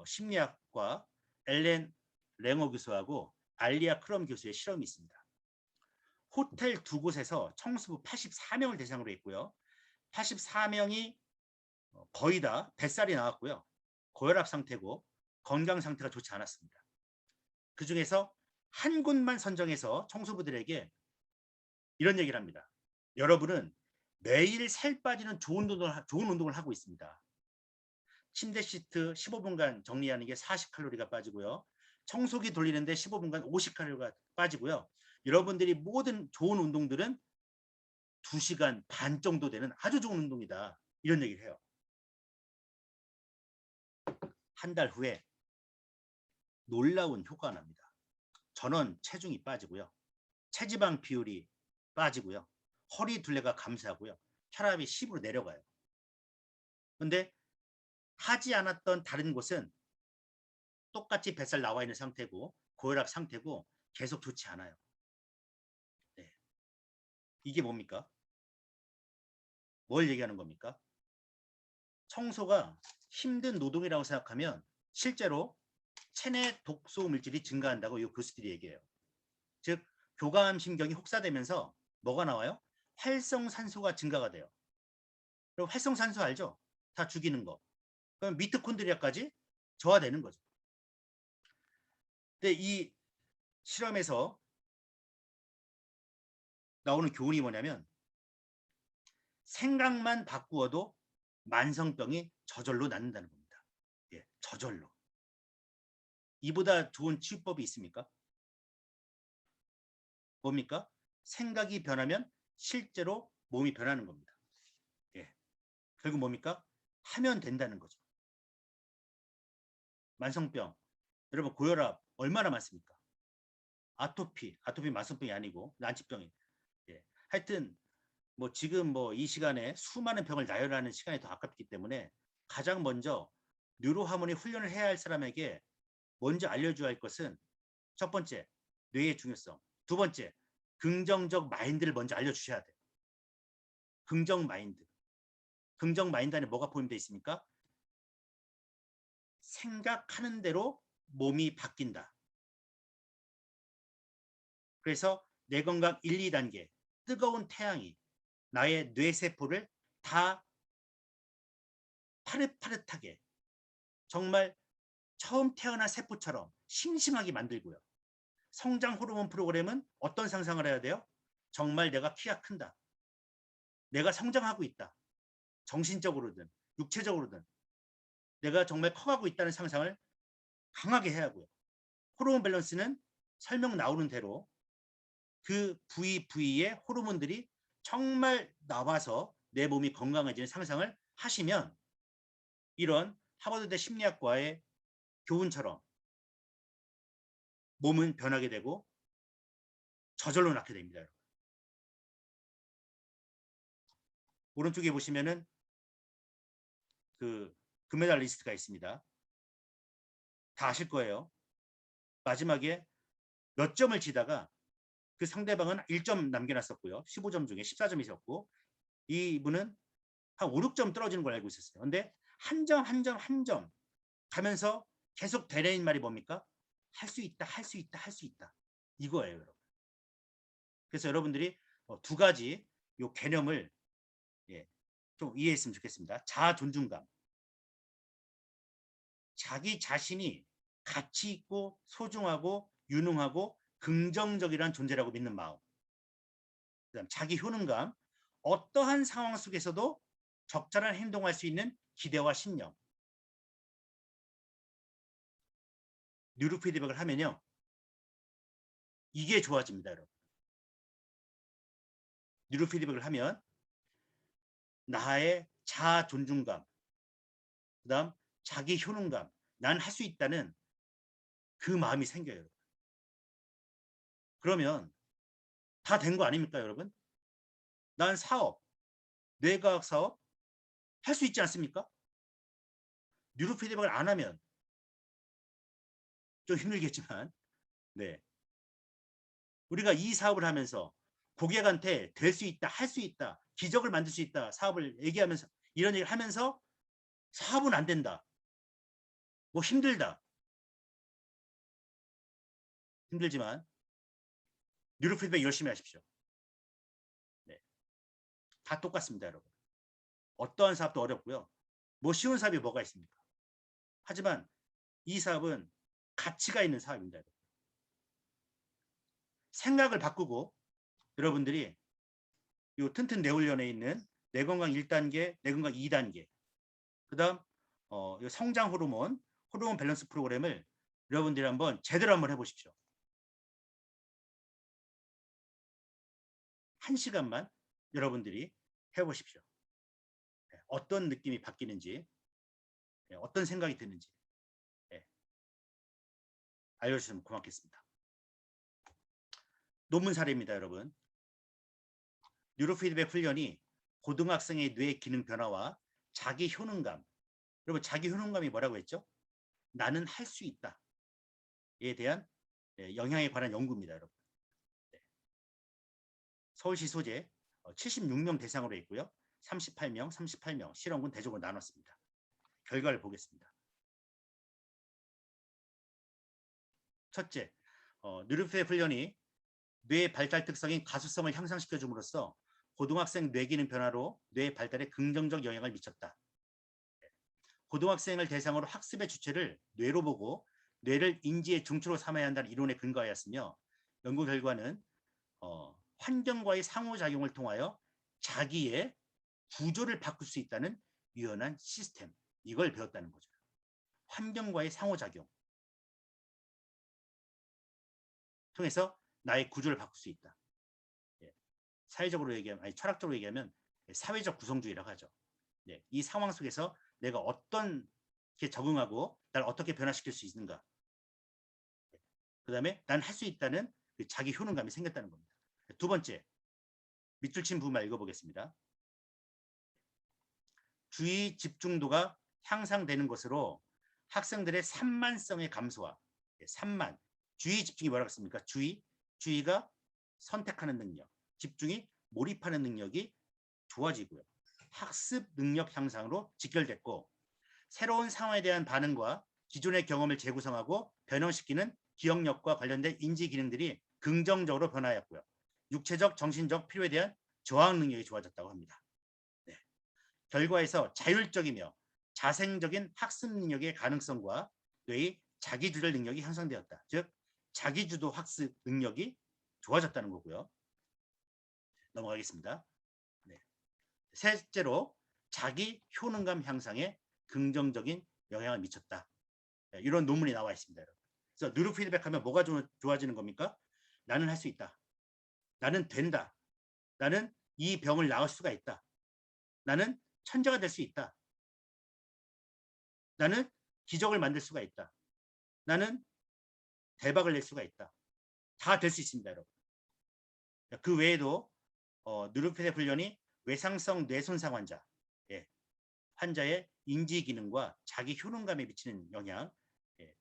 심리학과 엘렌 랭어 교수하고 알리아 크럼 교수의 실험이 있습니다. 호텔 두 곳에서 청소부 84명을 대상으로 했고요. 84명이 거의 다 뱃살이 나왔고요. 고혈압 상태고 건강 상태가 좋지 않았습니다. 그중에서 한 곳만 선정해서 청소부들에게 이런 얘기를 합니다. 여러분은 매일 살 빠지는 좋은 운동을 하고 있습니다. 침대 시트 15분간 정리하는 게 40칼로리가 빠지고요. 청소기 돌리는데 15분간 50칼로리가 빠지고요. 여러분들이 모든 좋은 운동들은 2시간 반 정도 되는 아주 좋은 운동이다. 이런 얘기를 해요. 한 달 후에 놀라운 효과가 납니다. 전원 체중이 빠지고요. 체지방 비율이 빠지고요. 허리 둘레가 감소하고요. 혈압이 10으로 내려가요. 근데 하지 않았던 다른 곳은 똑같이 뱃살 나와 있는 상태고 고혈압 상태고 계속 좋지 않아요. 네. 이게 뭡니까? 뭘 얘기하는 겁니까? 청소가 힘든 노동이라고 생각하면 실제로 체내 독소 물질이 증가한다고 이 교수들이 얘기해요. 즉 교감신경이 혹사되면서 뭐가 나와요? 활성산소가 증가가 돼요. 그리고 활성산소 알죠? 다 죽이는 거. 그럼 미토콘드리아까지 저하되는 거죠. 근데 이 실험에서 나오는 교훈이 뭐냐면 생각만 바꾸어도 만성병이 저절로 낫는다는 겁니다. 저절로. 이보다 좋은 치유법이 있습니까? 뭡니까? 생각이 변하면 실제로 몸이 변하는 겁니다. 결국 뭡니까? 하면 된다는 거죠. 만성병, 여러분 고혈압 얼마나 많습니까? 아토피 만성병이 아니고 난치병이. 하여튼 뭐 지금 뭐 이 시간에 수많은 병을 나열하는 시간이 더 아깝기 때문에 가장 먼저 뉴로하모니 훈련을 해야 할 사람에게 먼저 알려줘야 할 것은 첫 번째, 뇌의 중요성. 두 번째, 긍정적 마인드를 먼저 알려주셔야 돼요. 긍정 마인드. 긍정 마인드 안에 뭐가 포함되어 있습니까? 생각하는 대로 몸이 바뀐다. 그래서 뇌건강 1, 2단계 뜨거운 태양이 나의 뇌세포를 다 파릇파릇하게 정말 처음 태어난 세포처럼 싱싱하게 만들고요. 성장 호르몬 프로그램은 어떤 상상을 해야 돼요? 정말 내가 키가 큰다. 내가 성장하고 있다. 정신적으로든 육체적으로든 내가 정말 커가고 있다는 상상을 강하게 해야 하고요. 호르몬 밸런스는 설명 나오는 대로 그 부위에 호르몬들이 정말 나와서 내 몸이 건강해지는 상상을 하시면 이런 하버드대 심리학과의 교훈처럼 몸은 변하게 되고 저절로 낫게 됩니다. 여러분. 오른쪽에 보시면은 그 금메달 리스트가 있습니다. 다 아실 거예요. 마지막에 몇 점을 치다가 그 상대방은 1점 남겨놨었고요. 15점 중에 14점이 있었고 이분은 한 5, 6점 떨어지는 걸 알고 있었어요. 근데 한 점 한 점 한 점 가면서 계속 되뇌인 말이 뭡니까? 할 수 있다, 할 수 있다, 할 수 있다. 이거예요, 여러분. 그래서 여러분들이 두 가지 요 개념을 좀 이해했으면 좋겠습니다. 자아 존중감. 자기 자신이 가치 있고 소중하고 유능하고 긍정적이라는 존재라고 믿는 마음. 그다음 자기 효능감. 어떠한 상황 속에서도 적절한 행동할 수 있는 기대와 신념. 뉴로 피드백을 하면요. 이게 좋아집니다, 여러분. 뉴로 피드백을 하면 나의 자아 존중감, 그다음 자기 효능감, 난 할 수 있다는 그 마음이 생겨요. 그러면 다 된 거 아닙니까, 여러분? 난 사업, 뇌과학 사업 할 수 있지 않습니까? 뉴로 피드백을 안 하면 좀 힘들겠지만, 네. 우리가 이 사업을 하면서 고객한테 될 수 있다, 할 수 있다, 기적을 만들 수 있다, 사업을 얘기하면서 이런 얘기를 하면서 사업은 안 된다. 뭐 힘들다. 힘들지만 뉴로 피드백 열심히 하십시오. 네. 다 똑같습니다, 여러분. 어떠한 사업도 어렵고요. 뭐 쉬운 사업이 뭐가 있습니까? 하지만 이 사업은 가치가 있는 사업입니다. 여러분. 생각을 바꾸고 여러분들이 이 튼튼 뇌훈련에 있는 뇌건강 1단계, 뇌건강 2단계, 그 다음 성장 호르몬 밸런스 프로그램을 여러분들이 한번 제대로 한번 해보십시오. 1시간만 여러분들이 해보십시오. 어떤 느낌이 바뀌는지, 어떤 생각이 드는지 알려주시면 고맙겠습니다. 논문 사례입니다, 여러분. 뉴로피드백 훈련이 고등학생의 뇌 기능 변화와 자기 효능감. 여러분, 자기 효능감이 뭐라고 했죠? 나는 할 수 있다에 대한 영향에 관한 연구입니다, 여러분. 서울시 소재 76명 대상으로 했고요. 38명 실험군 대조군 나눴습니다. 결과를 보겠습니다. 첫째, 뉴로피드백 훈련이 뇌 발달 특성인 가수성을 향상시켜 줌으로써 고등학생 뇌 기능 변화로 뇌 발달에 긍정적 영향을 미쳤다. 고등학생을 대상으로 학습의 주체를 뇌로 보고 뇌를 인지의 중추로 삼아야 한다는 이론에 근거하였으며 연구 결과는 환경과의 상호작용을 통하여 자기의 구조를 바꿀 수 있다는 유연한 시스템, 이걸 배웠다는 거죠. 환경과의 상호작용 통해서 나의 구조를 바꿀 수 있다. 사회적으로 얘기하면, 아니 철학적으로 얘기하면 사회적 구성주의라고 하죠. 이 상황 속에서 내가 어떻게 적응하고 날 어떻게 변화시킬 수 있는가. 그 다음에 난 할 수 있다는 그 자기 효능감이 생겼다는 겁니다. 두 번째, 밑줄 친 부분만 읽어보겠습니다. 주의 집중도가 향상되는 것으로 학생들의 산만성의 감소와 산만, 주의 집중이 뭐라고 했습니까? 주의가 선택하는 능력, 집중이 몰입하는 능력이 좋아지고요. 학습 능력 향상으로 직결됐고 새로운 상황에 대한 반응과 기존의 경험을 재구성하고 변형시키는 기억력과 관련된 인지 기능들이 긍정적으로 변화하였고요. 육체적, 정신적 필요에 대한 저항 능력이 좋아졌다고 합니다. 네. 결과에서 자율적이며 자생적인 학습 능력의 가능성과 뇌의 자기주도 능력이 향상되었다. 즉 자기주도 학습 능력이 좋아졌다는 거고요. 넘어가겠습니다. 네. 셋째로 자기 효능감 향상에 긍정적인 영향을 미쳤다. 네, 이런 논문이 나와 있습니다. 여러분. 그래서 뉴로 피드백하면 뭐가 좋아지는 겁니까? 나는 할 수 있다. 나는 된다. 나는 이 병을 나을 수가 있다. 나는 천재가 될 수 있다. 나는 기적을 만들 수가 있다. 나는 대박을 낼 수가 있다. 다 될 수 있습니다, 여러분. 그 외에도 뉴로피드백 훈련이 외상성 뇌손상 환자, 환자의 인지 기능과 자기 효능감에 미치는 영향,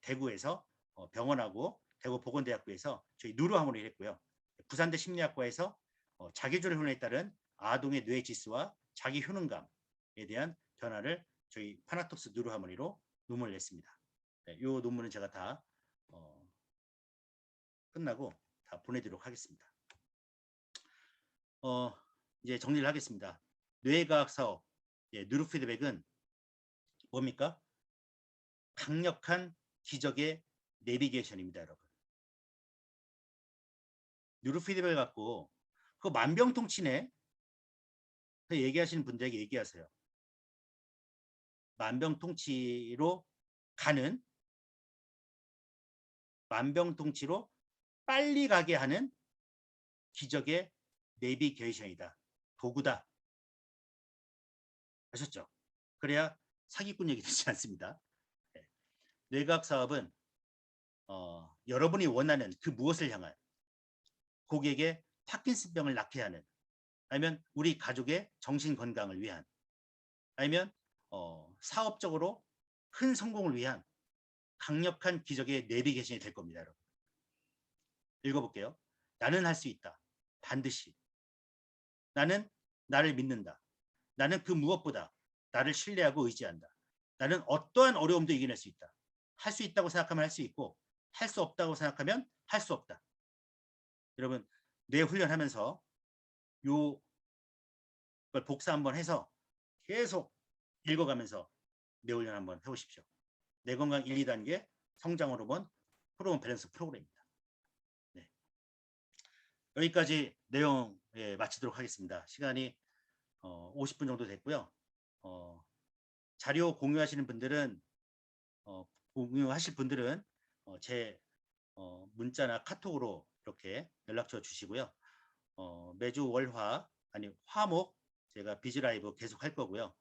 대구에서 병원하고 대구 보건대학교에서 저희 누로 하모니를 했고요. 부산대 심리학과에서 자기주도 훈련에 따른 아동의 뇌 지수와 자기 효능감에 대한 변화를 저희 파나톡스 누로 하모니로 논문을 냈습니다. 이 논문은 제가 다 끝나고 다 보내드리도록 하겠습니다. 이제 정리를 하겠습니다. 뇌과학 사업, 뉴로 피드백은 뭡니까? 강력한 기적의 내비게이션입니다, 여러분. 뉴로 피드백을 갖고 그 만병통치네 얘기하시는 분들에게 얘기하세요. 만병통치로 가는, 만병통치로 빨리 가게 하는 기적의 내비게이션이다. 도구다. 아셨죠? 그래야 사기꾼 얘기 되지 않습니다. 뇌과학 사업은 여러분이 원하는 그 무엇을 향한, 고객의 파킨슨병을 낫게 하는, 아니면 우리 가족의 정신 건강을 위한, 아니면 사업적으로 큰 성공을 위한 강력한 기적의 내비게이션이 될 겁니다, 여러분. 읽어볼게요. 나는 할 수 있다. 반드시. 나는 나를 믿는다. 나는 그 무엇보다 나를 신뢰하고 의지한다. 나는 어떠한 어려움도 이겨낼 수 있다. 할 수 있다고 생각하면 할 수 있고, 할 수 없다고 생각하면 할 수 없다. 여러분, 뇌 훈련하면서 요걸 복사 한번 해서 계속 읽어가면서 뇌 훈련 한번 해보십시오. 뇌 건강 1, 2단계 성장 호르몬 호르몬 밸런스 프로그램입니다. 네. 여기까지 내용 마치도록 하겠습니다. 시간이 50분 정도 됐고요. 자료 공유하시는 분들은 공유하실 분들은 제 문자나 카톡으로 이렇게 연락처 주시고요. 매주 월화 아니 화목 제가 비즈라이브 계속 할 거고요.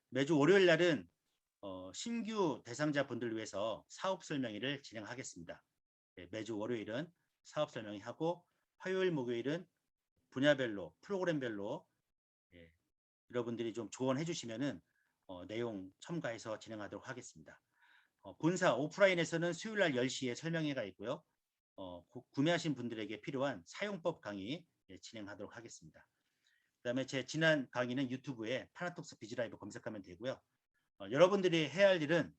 매주 월요일 날은 신규 대상자 분들을 위해서 사업 설명회를 진행하겠습니다. 매주 월요일은 사업 설명회 하고, 화요일 목요일은 분야별로 프로그램별로 여러분들이 좀 조언해 주시면은 내용 첨가해서 진행하도록 하겠습니다. 본사 오프라인에서는 수요일 날 10시에 설명회가 있고요. 구매하신 분들에게 필요한 사용법 강의 진행하도록 하겠습니다. 그다음에 제 지난 강의는 유튜브에 파나톡스 비즈라이브 검색하면 되고요. 여러분들이 해야 할 일은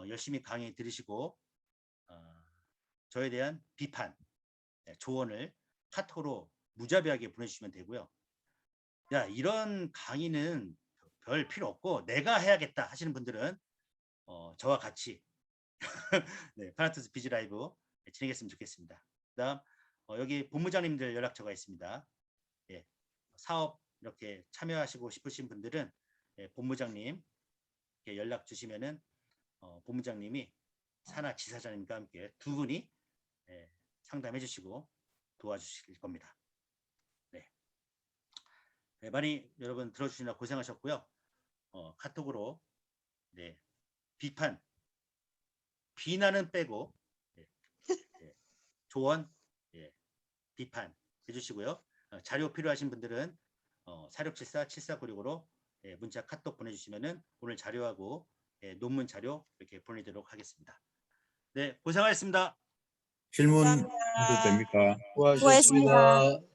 열심히 강의 들으시고 저에 대한 비판, 조언을 카톡으로 무자비하게 보내주시면 되고요. 야, 이런 강의는 별 필요 없고 내가 해야겠다 하시는 분들은 저와 같이 네, 파나톡스 비즈라이브 진행했으면 좋겠습니다. 그다음 여기 본부장님들 연락처가 있습니다. 사업 이렇게 참여하시고 싶으신 분들은 본부장님 연락 주시면은 본부장님이 산하 지사장님과 함께 두 분이 상담해 주시고 도와주실 겁니다. 네, 많이 여러분 들어주시느라 고생하셨고요. 카톡으로 비난은 빼고 조언, 비판 해주시고요. 자료 필요하신 분들은 4674-7496으로 문자 카톡 보내주시면은 오늘 자료하고 논문 자료 이렇게 보내드리도록 하겠습니다. 네, 고생하셨습니다. 질문 감사합니다. 해도 됩니까? 수고하셨습니다.